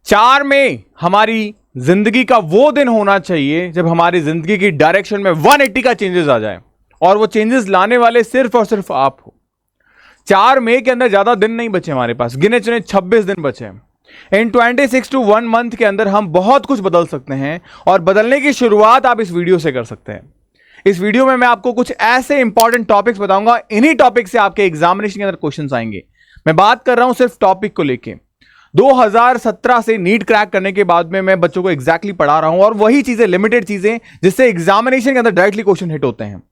4 मई हमारी जिंदगी का वो दिन होना चाहिए जब हमारी जिंदगी की डायरेक्शन में 180 का चेंजेस आ जाए, और वो चेंजेस लाने वाले सिर्फ और सिर्फ आप हो। 4 मई के अंदर ज्यादा दिन नहीं बचे हमारे पास, गिने चुने 26 दिन बचे हैं। इन 26 to 1 मंथ के अंदर हम बहुत कुछ बदल सकते हैं, और बदलने की शुरुआत आप इस वीडियो से कर सकते हैं। इस वीडियो में मैं आपको कुछ ऐसे इंपॉर्टेंट टॉपिक्स बताऊंगा, इन्हीं टॉपिक से आपके एग्जामिनेशन के अंदर क्वेश्चंस आएंगे। मैं बात कर रहा हूं सिर्फ टॉपिक को लेके। 2017 से नीट क्रैक करने के बाद में मैं बच्चों को एग्जैक्टली पढ़ा रहा हूं, और वही चीजें, लिमिटेड चीजें जिससे एग्जामिनेशन के अंदर डायरेक्टली क्वेश्चन हिट होते हैं।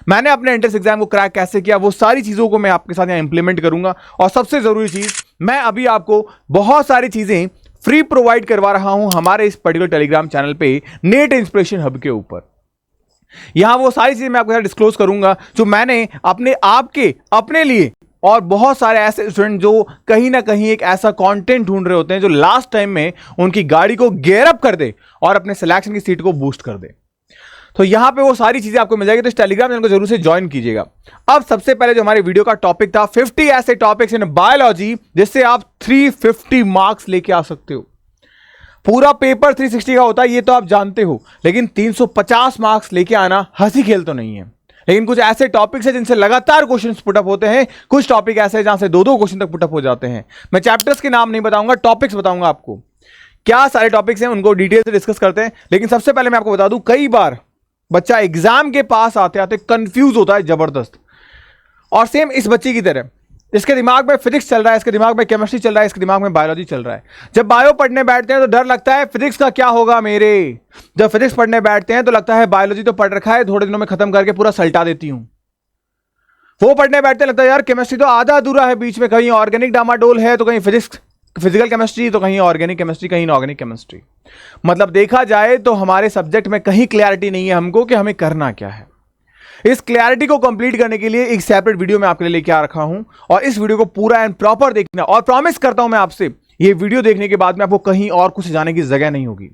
मैंने अपने एंट्रेंस एग्जाम को क्रैक कैसे किया, वो सारी चीजों को मैं आपके साथ यहां इंप्लीमेंट करूंगा। और सबसे जरूरी चीज, मैं अभी आपको बहुत सारी चीजें फ्री प्रोवाइड करवा रहा हूं हमारे इस पर्टिकुलर टेलीग्राम चैनल पे, नेट इंस्पिरेशन हब के ऊपर। यहां वो सारी चीजें मैं आपके साथ डिस्क्लोज करूंगा जो मैंने अपने लिए, और बहुत सारे ऐसे स्टूडेंट जो कहीं ना कहीं एक ऐसा कंटेंट ढूंढ रहे होते हैं जो लास्ट टाइम में उनकी गाड़ी को गियर अप कर दे और अपने सिलेक्शन की सीट को बूस्ट कर दे। तो यहां पे वो सारी चीजें आपको मिल जाएगी, तो इस टेलीग्राम चैनल को जरूर से ज्वाइन कीजिएगा। अब सबसे पहले जो हमारे वीडियो का टॉपिक था, 50 ऐसे टॉपिक्स इन बायोलॉजी जिससे आप 350 मार्क्स लेके आ सकते हो। पूरा पेपर 360 का होता है, ये तो आप जानते हो, लेकिन 350 मार्क्स लेके आना हंसी खेल तो नहीं है। लेकिन कुछ ऐसे टॉपिक्स हैं जिनसे लगातार क्वेश्चंस पुटअप होते हैं, कुछ टॉपिक ऐसे हैं जहां से 2-2 क्वेश्चन तक पुटअप हो जाते हैं। मैं चैप्टर्स के नाम नहीं बताऊंगा, टॉपिक्स बताऊंगा आपको। क्या सारे टॉपिक्स हैं उनको डिटेल से डिस्कस करते हैं। लेकिन सबसे पहले मैं आपको बता दूं, कई बार बच्चा एग्जाम के पास आते आते कंफ्यूज होता है जबरदस्त। और सेम इस बच्चे की तरह, इसके दिमाग में फिजिक्स चल रहा है, इसके दिमाग में केमिस्ट्री चल रहा है, इसके दिमाग में बायोलॉजी चल रहा है। जब बायो पढ़ने बैठते हैं तो डर लगता है फिजिक्स का क्या होगा मेरे। जब फिजिक्स पढ़ने बैठते हैं तो लगता है बायोलॉजी तो पढ़ रखा है, थोड़े दिनों में खत्म करके पूरा सल्टा देती हूं। वो पढ़ने बैठते लगता है यार केमिस्ट्री तो आधा अधूरा है, बीच में कहीं ऑर्गेनिक डामाडोल है, तो कहीं फिजिकल केमिस्ट्री, तो कहीं ऑर्गेनिक केमिस्ट्री, कहीं इनऑर्गेनिक केमिस्ट्री। मतलब देखा जाए तो हमारे सब्जेक्ट में कहीं क्लैरिटी नहीं है हमको कि हमें करना क्या है। इस क्लैरिटी को कंप्लीट करने के लिए एक सेपरेट वीडियो मैं आपके लिए लेके आ रखा हूं, और इस वीडियो को पूरा एंड प्रॉपर देखना। और प्रॉमिस करता हूं मैं आपसे, ये वीडियो देखने के बाद में आपको कहीं और कुछ जाने की जगह नहीं होगी,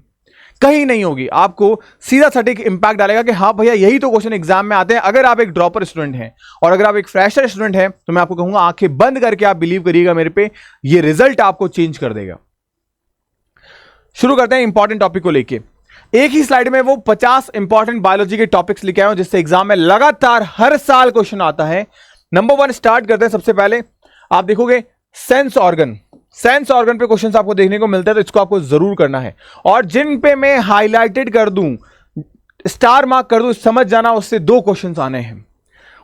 कहीं नहीं होगी। आपको सीधा सटीक इंपैक्ट डालेगा कि हाँ भैया यही तो क्वेश्चन एग्जाम में आते हैं। अगर आप एक ड्रॉपर स्टूडेंट हैं और अगर आप एक फ्रेशर स्टूडेंट हैं, तो मैं आपको कहूंगा आंखें बंद करके आप बिलीव करिएगा मेरे पे, ये रिजल्ट आपको चेंज कर देगा। शुरू करते हैं इंपॉर्टेंट टॉपिक को लेके। एक ही स्लाइड में वो 50 इंपॉर्टेंट बायोलॉजी के टॉपिक्स लिखे आए हैं जिससे एग्जाम में लगातार हर साल क्वेश्चन आता है। नंबर 1 स्टार्ट करते हैं। सबसे पहले आप देखोगे सेंस ऑर्गन पे क्वेश्चंस आपको देखने को मिलता है, तो इसको आपको जरूर करना है। और जिन पे मैं हाईलाइटेड कर दूं, स्टार मार्क कर दूं, समझ जाना उससे 2 क्वेश्चंस आने हैं।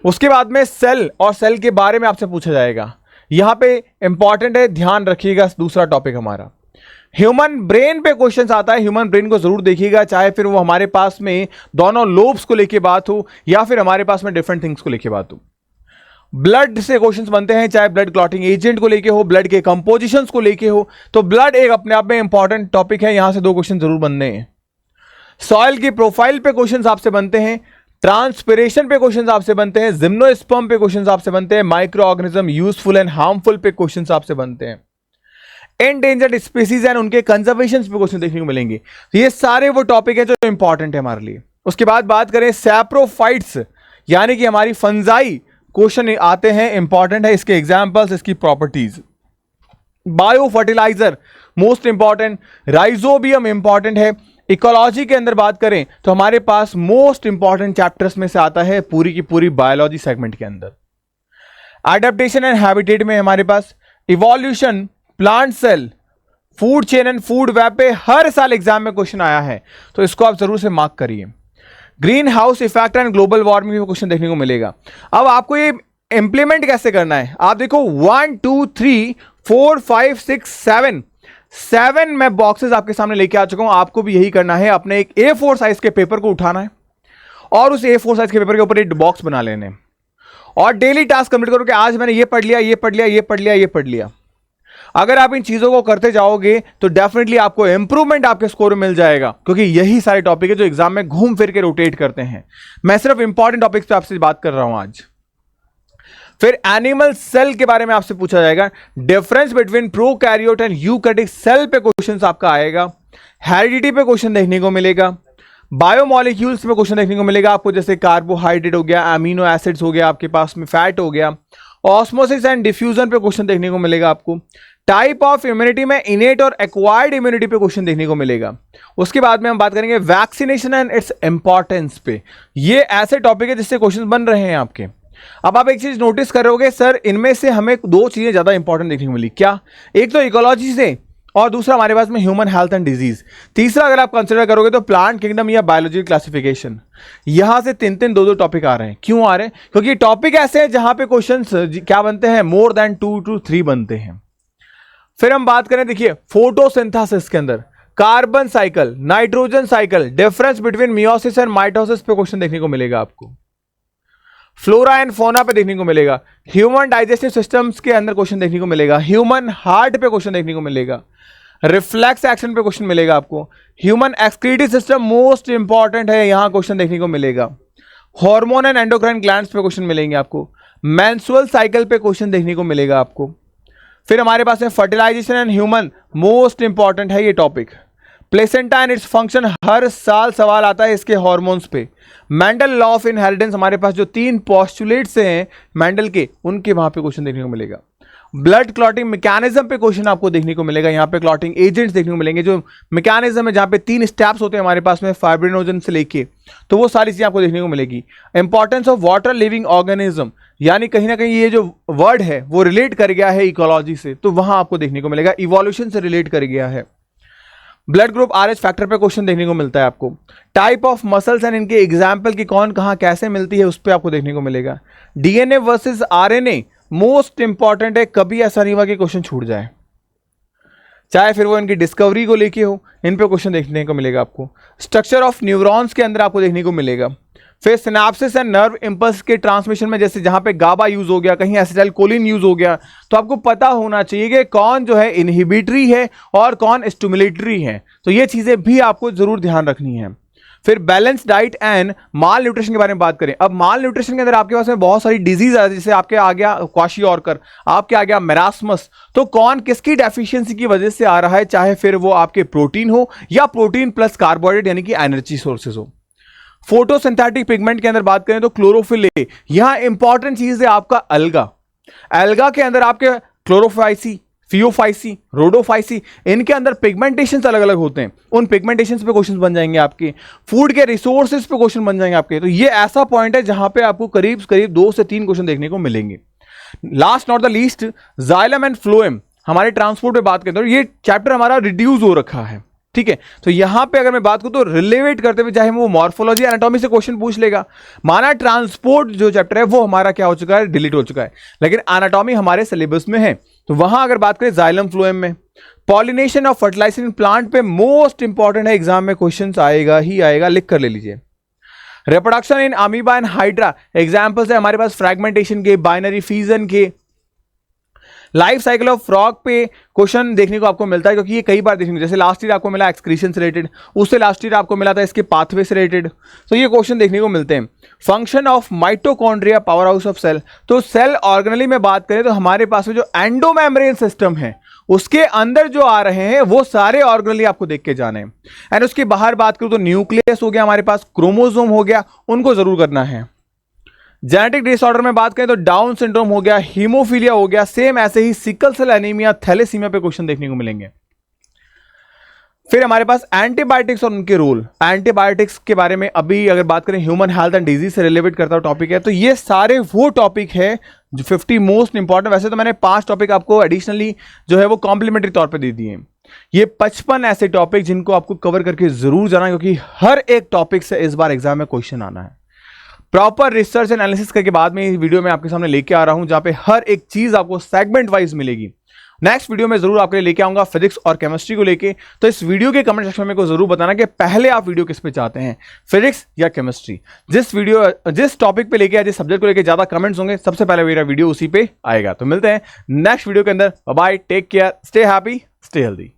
उसके बाद में सेल, और सेल के बारे में आपसे पूछा जाएगा, यहां पे इंपॉर्टेंट है, ध्यान रखिएगा। दूसरा टॉपिक हमारा ह्यूमन ब्रेन पे क्वेश्चंस आता है, ह्यूमन ब्रेन को जरूर देखिएगा, चाहे फिर वो हमारे पास में दोनों लोब्स को लेके बात हो या फिर हमारे पास में डिफरेंट थिंग्स को लेके बात हो। ब्लड से क्वेश्चंस बनते हैं, चाहे ब्लड क्लॉटिंग एजेंट को लेके हो, ब्लड के कंपोजिशंस को लेके हो। तो ब्लड एक अपने आप में इंपॉर्टेंट टॉपिक है, यहां से 2 क्वेश्चन जरूर बनने हैं। सॉइल की प्रोफाइल पे क्वेश्चन आपसे बनते हैं, ट्रांसपिरेशन पे क्वेश्चन आपसे बनते हैं, जिम्नोस्पर्म पे क्वेश्चन आपसे बनते हैं, micro organism useful and harmful पे क्वेश्चन आपसे बनते हैं, एंडेंजर्ड स्पीसीज एंड उनके कंजर्वेशन पे क्वेश्चन देखने को मिलेंगे। तो ये सारे वो टॉपिक है जो इंपॉर्टेंट है हमारे लिए। उसके बाद बात करें सैप्रोफाइट्स, यानी कि हमारी फंजाई, क्वेश्चन आते हैं, इंपॉर्टेंट है, इसके एग्जांपल्स, इसकी properties. Bio fertilizer most important, rhizobium important है। इकोलॉजी के अंदर बात करें तो हमारे पास मोस्ट इंपॉर्टेंट चैप्टर्स में से आता है पूरी की पूरी बायोलॉजी सेगमेंट के अंदर। एडेप्टेशन एंड हैबिटेट में हमारे पास evolution, plant cell, food chain and food web पे हर साल एग्जाम में क्वेश्चन आया है, तो इसको आप जरूर से मार्क करिए। Green house effect and global warming में क्वेश्चन देखने को मिलेगा। अब आपको ये इंप्लीमेंट कैसे करना है, आप देखो 1 2 3 4 5 6 7 मैं बॉक्सेस आपके सामने लेके आ चुका हूं। आपको भी यही करना है, अपने एक A4 साइज के पेपर को उठाना है और उस A4 साइज के पेपर के ऊपर एक बॉक्स बना लेने हैं, और डेली टास्क कंप्लीट करो कि आज मैंने ये पढ़ लिया, ये पढ़ लिया, ये पढ़ लिया, ये पढ़ लिया। अगर आप इन चीजों को करते जाओगे तो डेफिनेटली आपको इंप्रूवमेंट आपके स्कोर में मिल जाएगा, क्योंकि यही सारे टॉपिक है जो एग्जाम में घूम फिर के रोटेट करते हैं। मैं सिर्फ इंपॉर्टेंट टॉपिक्स पे आपसे बात कर रहा हूं आज। फिर एनिमल सेल के बारे में आपसे पूछा जाएगा, difference between prokaryote and eukaryotic cell पे क्वेश्चन आपका आएगा। हेरिडिटी पे क्वेश्चन देखने को मिलेगा। बायोमोलिक्यूल्स में क्वेश्चन देखने को मिलेगा आपको, जैसे कार्बोहाइड्रेट हो गया, अमीनो एसिड्स हो गया, आपके पास में फैट हो गया। ऑस्मोसिस एंड डिफ्यूजन पे क्वेश्चन देखने को मिलेगा आपको। टाइप ऑफ इम्यूनिटी में इनेट और एक्वायर्ड इम्यूनिटी पे क्वेश्चन देखने को मिलेगा। उसके बाद में हम बात करेंगे वैक्सीनेशन एंड इट्स इंपॉर्टेंस पे। ये ऐसे टॉपिक है जिससे क्वेश्चन बन रहे हैं आपके। अब आप एक चीज नोटिस करोगे, सर इनमें से हमें दो चीजें ज्यादा इंपॉर्टेंट देखने को मिली। क्या? एक तो इकोलॉजी से और दूसरा हमारे पास में ह्यूमन हेल्थ एंड डिजीज। तीसरा अगर आप कंसिडर करोगे तो प्लांट किंगडम या बायोलॉजी क्लासिफिकेशन। यहां से तीन तीन दो दो टॉपिक आ रहे हैं। क्यों आ रहे हैं? क्योंकि टॉपिक ऐसे हैं जहां पे क्वेश्चंस क्या बनते हैं, मोर देन 2 to 3 बनते हैं। फिर हम बात करें, देखिए फोटोसिंथेसिस के अंदर carbon cycle, nitrogen cycle, difference between meiosis and mitosis पे क्वेश्चन देखने को मिलेगा आपको। फ्लोरा एंड फोना पे देखने को मिलेगा। ह्यूमन डाइजेस्टिव सिस्टम्स के अंदर क्वेश्चन देखने को मिलेगा। ह्यूमन हार्ट पे क्वेश्चन देखने को मिलेगा। रिफ्लेक्स एक्शन पे क्वेश्चन मिलेगा आपको। Human excretory system most important है, यहां क्वेश्चन देखने को मिलेगा। हार्मोन एंड एंडोक्राइन ग्लैंड्स पे क्वेश्चन मिलेंगे आपको। मेंस्ट्रुअल साइकिल पे क्वेश्चन देखने को मिलेगा आपको। फिर हमारे पास है fertilization and human, most important है ये topic. Placenta and its function, हर साल सवाल आता है इसके हार्मोन्स पे। मेंडल लॉ ऑफ इनहेरिटेंस, हमारे पास जो 3 पोस्टुलेट्स हैं मेंडल के, उनके वहां पे क्वेश्चन देखने को मिलेगा। ब्लड क्लॉटिंग मैकेनिज्म पे क्वेश्चन आपको देखने को मिलेगा। यहाँ पे क्लॉटिंग एजेंट्स देखने को मिलेंगे, जो मैकेनिज्म है जहाँ पे 3 स्टेप्स होते हैं हमारे पास में, फाइब्रिनोजन से लेके, तो वो सारी चीजें आपको देखने को मिलेगी। Importance of water living organism, यानी कहीं ना कहीं ये जो वर्ड है वो रिलेट कर गया है इकोलॉजी से, तो वहां आपको देखने को मिलेगा। इवोल्यूशन से रिलेट कर गया है। ब्लड ग्रुप RH फैक्टर पे क्वेश्चन देखने को मिलता है आपको। टाइप ऑफ मसल्स एंड इनके एग्जाम्पल की कौन कहां कैसे मिलती है उस पर आपको देखने को मिलेगा। DNA versus RNA most important है, कभी ऐसा नहीं हुआ कि क्वेश्चन छूट जाए, चाहे फिर वो इनकी डिस्कवरी को लेके हो, इन पे क्वेश्चन देखने को मिलेगा आपको। स्ट्रक्चर ऑफ न्यूरॉन्स के अंदर आपको देखने को मिलेगा। फिर सिनेप्सिस एंड नर्व इंपल्स के ट्रांसमिशन में, जैसे जहां पे गाबा यूज हो गया, कहीं एसिटाइलकोलिन यूज हो गया, तो आपको पता होना चाहिए कि कौन जो है इनहिबिटरी है और कौन स्टिमुलेटरी है, तो ये चीजें भी आपको जरूर ध्यान रखनी है। फिर balance diet and mall nutrition के बारे में बात करें। अब माल न्यूट्रिशन के अंदर आपके पास में बहुत सारी डिजीज है, जैसे आपके आ गया क्वाशियोरकर, आपके आ गया मेरास्मस, तो कौन किसकी डेफिशिएंसी की वजह से आ रहा है, चाहे फिर वो आपके प्रोटीन हो या प्रोटीन प्लस कार्बोहाइड्रेट यानी कि एनर्जी सोर्सेज हो। फोटोसिंथेटिक पिगमेंट के अंदर बात करें तो क्लोरोफिल ए, यहां इंपॉर्टेंट चीज है आपका अलगा। अलगा के अंदर आपके क्लोरोफाइसी, फियोफाइसी, रोडोफाइसी, इनके अंदर पिगमेंटेशंस अलग अलग होते हैं, उन पिगमेंटेशंस पे क्वेश्चन बन जाएंगे आपके। फूड के रिसोर्सेज पे क्वेश्चन बन जाएंगे आपके। तो ये ऐसा पॉइंट है जहां पे आपको करीब करीब 2 से 3 क्वेश्चन देखने को मिलेंगे। Last not the least, xylem and phloem, हमारे ट्रांसपोर्ट पे बात करते हैं, ये चैप्टर हमारा रिड्यूस हो रखा है, ठीक है। तो यहां पे अगर मैं बात करूं तो रिलेवेट करते हुए, चाहे वो मॉर्फोलॉजी एनाटॉमी से क्वेश्चन पूछ लेगा, माना ट्रांसपोर्ट जो चैप्टर है वो हमारा क्या हो चुका है, डिलीट हो चुका है, लेकिन एनाटॉमी हमारे सिलेबस में है। तो वहां अगर बात करें जाइलम फ्लोएम में, pollination of fertilization in plant पे मोस्ट इंपॉर्टेंट है, एग्जाम में क्वेश्चन आएगा ही आएगा, लिख कर ले लीजिए। Reproduction in amoeba and hydra, examples है हमारे पास फ्रैगमेंटेशन के, बाइनरी फिजन के। लाइफ साइकिल ऑफ फ्रॉग पे क्वेश्चन देखने को आपको मिलता है, क्योंकि ये कई बार देखने को, जैसे लास्ट ईयर आपको मिला एक्सक्रीशन से रिलेटेड, उससे लास्ट ईयर आपको मिला था इसके पाथवे से रिलेटेड, तो ये क्वेश्चन देखने को मिलते हैं। Function of mitochondria, power house of cell, तो सेल ऑर्गेनली में बात करें तो हमारे पास में जो एंडोमेम्ब्रेन सिस्टम है उसके अंदर जो आ रहे हैं वो सारे ऑर्गेनली आपको देख के जाने हैं। एंड उसके बाहर बात करूं तो न्यूक्लियस हो गया हमारे पास, क्रोमोसोम हो गया, उनको जरूर करना है। जेनेटिक डिसऑर्डर में बात करें तो डाउन सिंड्रोम हो गया, हीमोफीलिया हो गया, सेम ऐसे ही सिकल सेल एनीमिया, थैलेसीमिया पे क्वेश्चन देखने को मिलेंगे। फिर हमारे पास एंटीबायोटिक्स और उनके रोल, एंटीबायोटिक्स के बारे में अभी अगर बात करें ह्यूमन हेल्थ एंड डिजीज से रिलेटेड करता हुआ टॉपिक है, तो ये सारे वो टॉपिक है जो 50 मोस्ट इंपॉर्टेंट। वैसे तो मैंने 5 टॉपिक आपको एडिशनली जो है वो कॉम्प्लीमेंट्री तौर पे दे दिए हैं। ये 55 ऐसे टॉपिक जिनको आपको कवर करके जरूर जाना, क्योंकि हर एक टॉपिक से इस बार एग्जाम में क्वेश्चन आना है। प्रॉपर रिसर्च एनालिसिस करके बाद में इस वीडियो में आपके सामने लेके आ रहा हूं, जहां पे हर एक चीज आपको सेगमेंट वाइज मिलेगी। नेक्स्ट वीडियो में जरूर आपके लिए लेके आऊंगा फिजिक्स और केमिस्ट्री को लेके। तो इस वीडियो के कमेंट सेक्शन में को जरूर बताना कि पहले आप वीडियो किस पे चाहते हैं, फिजिक्स या केमिस्ट्री। जिस टॉपिक पे लेके या जिस सब्जेक्ट को लेके ज्यादा कमेंट्स होंगे, सबसे पहले मेरा वीडियो उसी पे आएगा। तो मिलते हैं नेक्स्ट वीडियो के अंदर। Bye bye, take care, stay happy, stay healthy.